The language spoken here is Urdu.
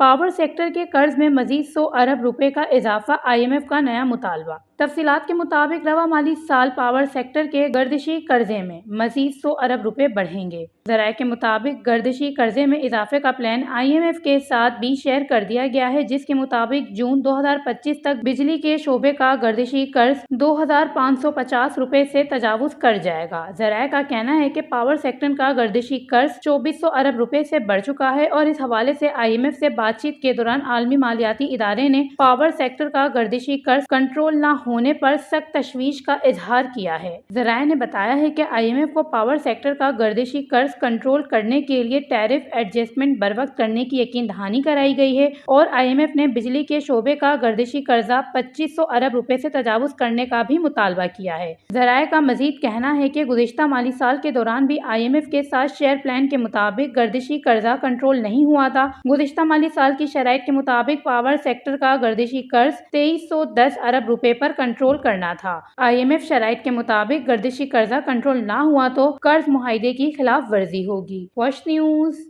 پاور سیکٹر کے قرض میں مزید 100 ارب روپے کا اضافہ، IMF کا نیا مطالبہ۔ تفصیلات کے مطابق رواں مالی سال پاور سیکٹر کے گردشی قرضے میں مزید 100 ارب روپے بڑھیں گے۔ ذرائع کے مطابق گردشی قرضے میں اضافے کا پلان IMF کے ساتھ بھی شیئر کر دیا گیا ہے، جس کے مطابق جون 2025 تک بجلی کے شعبے کا گردشی قرض 2550 روپے سے تجاوز کر جائے گا۔ ذرائع کا کہنا ہے کہ پاور سیکٹر کا گردشی قرض 2400 ارب روپے سے بڑھ چکا ہے اور اس حوالے سے IMF سے بات چیت کے دوران عالمی مالیاتی ادارے نے پاور سیکٹر کا گردشی قرض کنٹرول نہ ہونے پر سخت تشویش کا اظہار کیا ہے۔ ذرائع نے بتایا ہے کہ IMF کو پاور سیکٹر کا گردشی قرض کنٹرول کرنے کے لیے ٹیرف ایڈجسٹمنٹ بروقت کرنے کی یقین دہانی کرائی گئی ہے اور IMF نے بجلی کے شعبے کا گردشی قرضہ 2500 ارب روپے سے تجاوز کرنے کا بھی مطالبہ کیا ہے۔ ذرائع کا مزید کہنا ہے کہ گزشتہ مالی سال کے دوران بھی IMF کے ساتھ شیئر پلان کے مطابق گردشی قرضہ کنٹرول نہیں ہوا تھا۔ گزشتہ مالی سال کی شرائط کے مطابق پاور سیکٹر کا گردشی قرض 2310 ارب روپے پر کنٹرول کرنا تھا۔ IMF شرائط کے مطابق گردشی قرضہ کنٹرول نہ ہوا تو قرض معاہدے کی خلاف ورزی ہوگی۔ Wash news.